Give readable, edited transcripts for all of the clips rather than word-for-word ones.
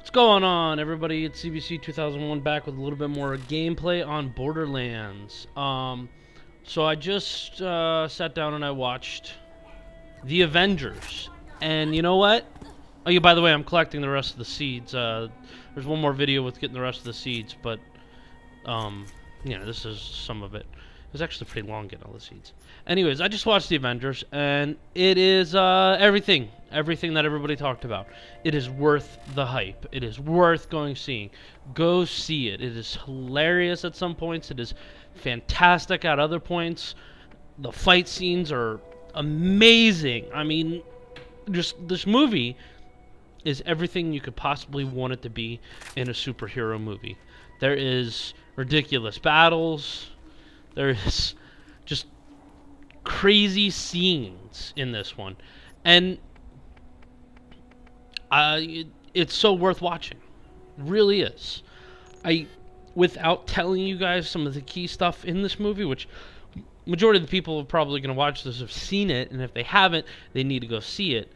What's going on, everybody? It's CBC 2001 back with a little bit more gameplay on Borderlands. So I just sat down and I watched the Avengers, and you know what? Oh, yeah, by the way, I'm collecting the rest of the seeds. There's one more video with getting the rest of the seeds, but this is some of it. It was actually pretty long getting all the seeds. Anyways, I just watched the Avengers, and it is everything that everybody talked about. It is worth the hype. It is worth seeing. Go see it. It is hilarious at some points. It is fantastic at other points. The fight scenes are amazing. I mean, just this movie is everything you could possibly want it to be in a superhero movie. There is ridiculous battles. There is just crazy scenes in this one, and it's so worth watching. It really is. Without telling you guys some of the key stuff in this movie, which majority of the people who are probably going to watch this have seen it, and if they haven't, they need to go see it.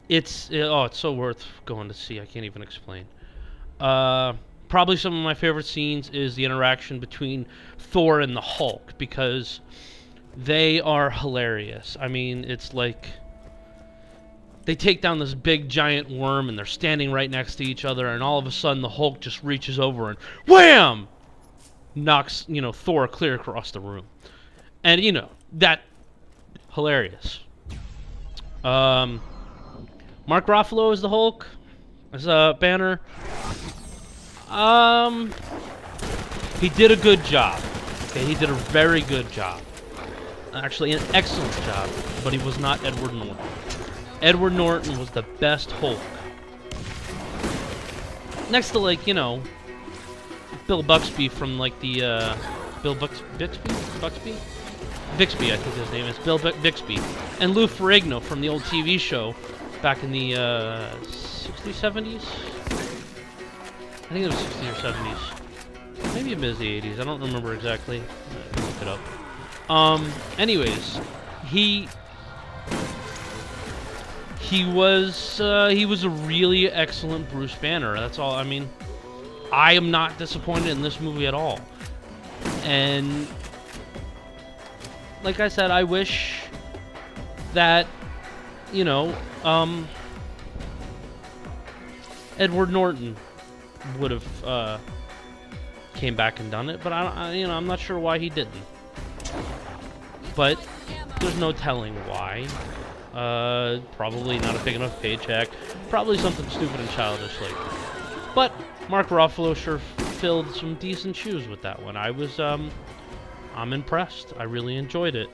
It's so worth going to see. I can't even explain. Probably some of my favorite scenes is the interaction between Thor and the Hulk, because they are hilarious. I mean, it's like they take down this big giant worm and they're standing right next to each other, and all of a sudden the Hulk just reaches over and wham! Knocks, Thor clear across the room. And, that hilarious. Mark Ruffalo is the Hulk. As Banner. He did a good job. Okay, he did a very good job. Actually, an excellent job, but he was not Edward Norton. Edward Norton was the best Hulk. Next to, Bill Buxby from, the, Bixby, I think his name is. Bill Bixby. And Lou Ferrigno from the old TV show back in the, 60s, 70s? I think it was 60s or 70s. Maybe it was the 80s. I don't remember exactly. I can look it up. Anyways, he was a really excellent Bruce Banner. That's all. I mean, I am not disappointed in this movie at all. And like I said, I wish that Edward Norton would have came back and done it, but I'm not sure why he didn't. But there's no telling why. Probably not a big enough paycheck. Probably something stupid and childish like. But Mark Ruffalo sure filled some decent shoes with that one. I'm impressed. I really enjoyed it,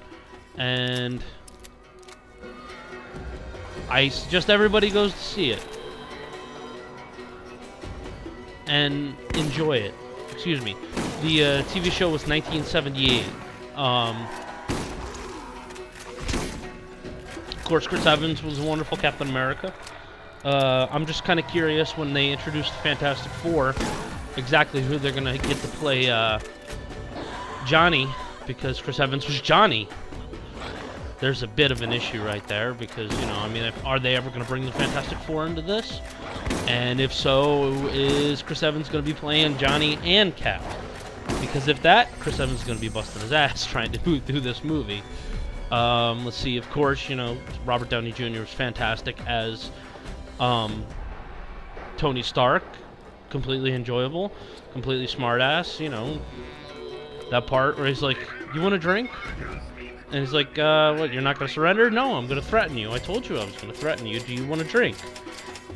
and I suggest everybody goes to see it and enjoy it. Excuse me. The TV show was 1978. Of course, Chris Evans was a wonderful Captain America. I'm just kind of curious when they introduced the Fantastic Four, exactly who they're going to get to play Johnny, because Chris Evans was Johnny. There's a bit of an issue right there, because, are they ever going to bring the Fantastic Four into this? And if so, is Chris Evans going to be playing Johnny and Cap? Because if that, Chris Evans is going to be busting his ass trying to do this movie. Let's see, of course, Robert Downey Jr. was fantastic as Tony Stark. Completely enjoyable, completely smart-ass, that part where he's like, you want a drink? And he's like, what, you're not going to surrender? No, I'm going to threaten you. I told you I was going to threaten you. Do you want a drink?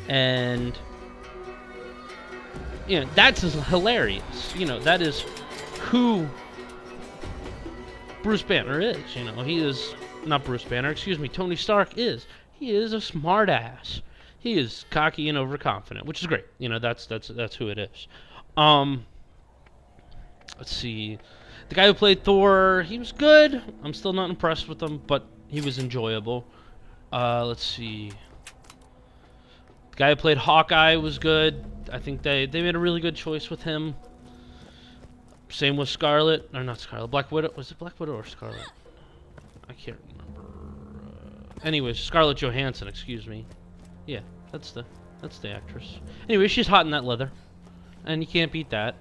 And, that's hilarious. That is who Bruce Banner is. He is, not Bruce Banner, excuse me, Tony Stark is. He is a smart ass. He is cocky and overconfident, which is great. That's who it is. Let's see. The guy who played Thor, he was good. I'm still not impressed with him, but he was enjoyable. Let's see. The guy who played Hawkeye was good. I think they made a really good choice with him. Same with Scarlet. Or not Scarlet. Black Widow. Was it Black Widow or Scarlet? I can't remember. Anyways, Scarlett Johansson, excuse me. Yeah, that's the actress. Anyway, she's hot in that leather, and you can't beat that.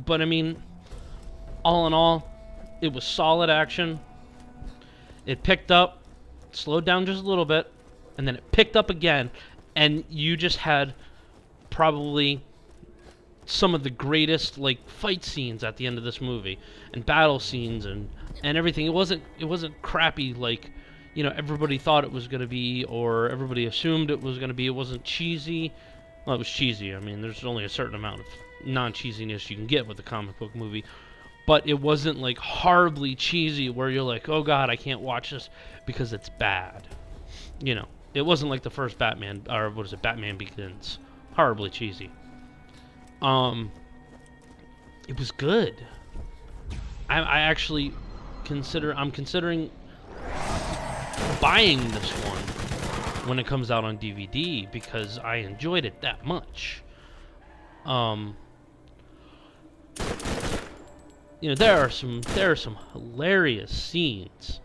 But I mean, all in all, it was solid action. It picked up, slowed down just a little bit, and then it picked up again, and you just had probably some of the greatest like fight scenes at the end of this movie, and battle scenes and everything. It wasn't crappy like, you know, everybody thought it was going to be, or everybody assumed it was going to be. It wasn't cheesy. Well, it was cheesy. I mean, there's only a certain amount of non-cheesiness you can get with a comic book movie. But it wasn't like horribly cheesy where you're like, oh god, I can't watch this because it's bad. You know, it wasn't like the first Batman, or what is it, Batman Begins. Horribly cheesy. It was good. I actually I'm considering buying this one when it comes out on DVD because I enjoyed it that much. You know, there are some hilarious scenes.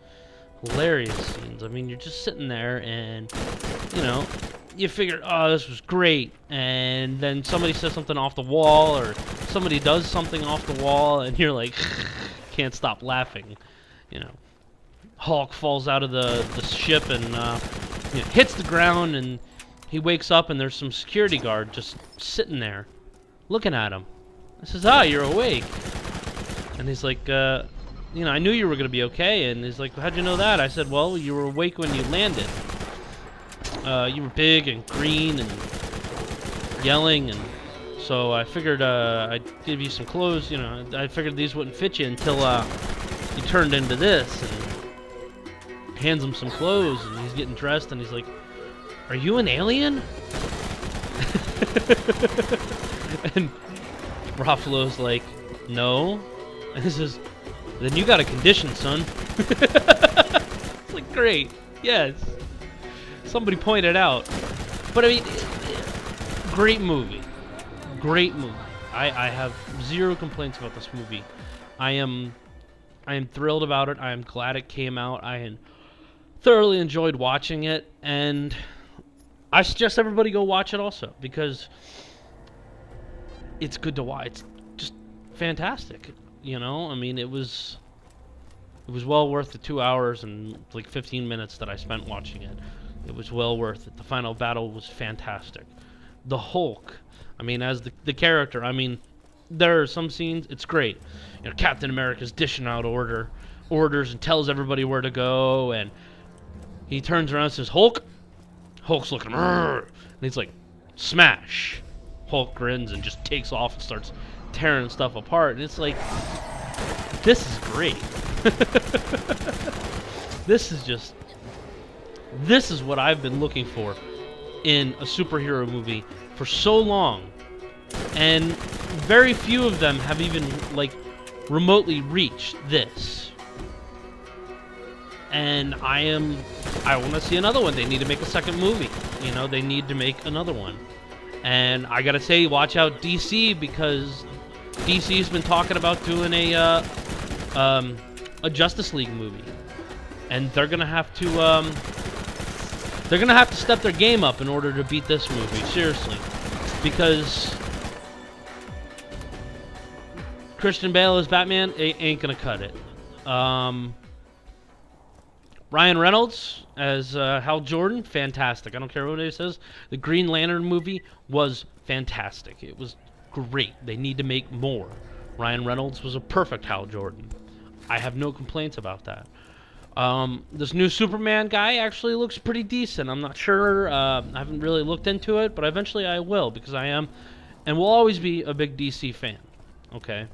I mean, you're just sitting there and, you know, you figure, oh, this was great, and then somebody says something off the wall, or somebody does something off the wall, and you're like, can't stop laughing. You know, Hulk falls out of the ship and you know, hits the ground, and he wakes up, and there's some security guard just sitting there, looking at him. I says, ah, you're awake. And he's like, you know, I knew you were going to be okay. And he's like, how'd you know that? I said, well, you were awake when you landed. You were big and green and yelling, and so I figured I'd give you some clothes. You know, I figured these wouldn't fit you until you turned into this. And hands him some clothes, and he's getting dressed, and he's like, are you an alien? And Ruffalo's like, no. And he says, then you got a condition, son. It's like, great, yes. Somebody pointed out. But I mean, great movie. Great movie. I have zero complaints about this movie. I am thrilled about it. I am glad it came out. I thoroughly enjoyed watching it, and I suggest everybody go watch it also, because it's good to watch. It's just fantastic. You know, I mean, it was well worth the 2 hours and like 15 minutes that I spent watching it. It was well worth it. The final battle was fantastic. The Hulk, I mean, as the character, I mean, there are some scenes, it's great. You know, Captain America's dishing out orders and tells everybody where to go, and he turns around and says, Hulk? Hulk's looking, and he's like, smash. Hulk grins and just takes off and starts tearing stuff apart, and it's like, this is great. This is what I've been looking for in a superhero movie for so long, and very few of them have even like remotely reached this. And I want to see another one. They need to make a second movie. You know, they need to make another one. And I gotta say, watch out DC, because DC's been talking about doing a Justice League movie, and they're gonna have to step their game up in order to beat this movie, seriously, because Christian Bale as Batman ain't gonna cut it. Ryan Reynolds as Hal Jordan, fantastic. I don't care what anybody says. The Green Lantern movie was fantastic. It was great. They need to make more. Ryan Reynolds was a perfect Hal Jordan. I have no complaints about that. This new Superman guy actually looks pretty decent. I'm not sure. I haven't really looked into it, but eventually I will, because I am and will always be a big DC fan. Okay?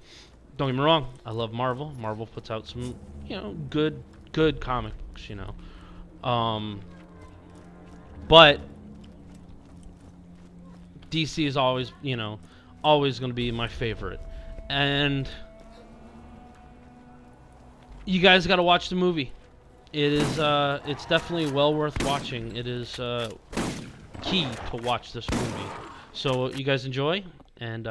Don't get me wrong. I love Marvel. Marvel puts out some, you know, good comics, you know. But DC is always, you know, always going to be my favorite. And you guys got to watch the movie. It is it's definitely well worth watching. It is key to watch this movie. So you guys enjoy, and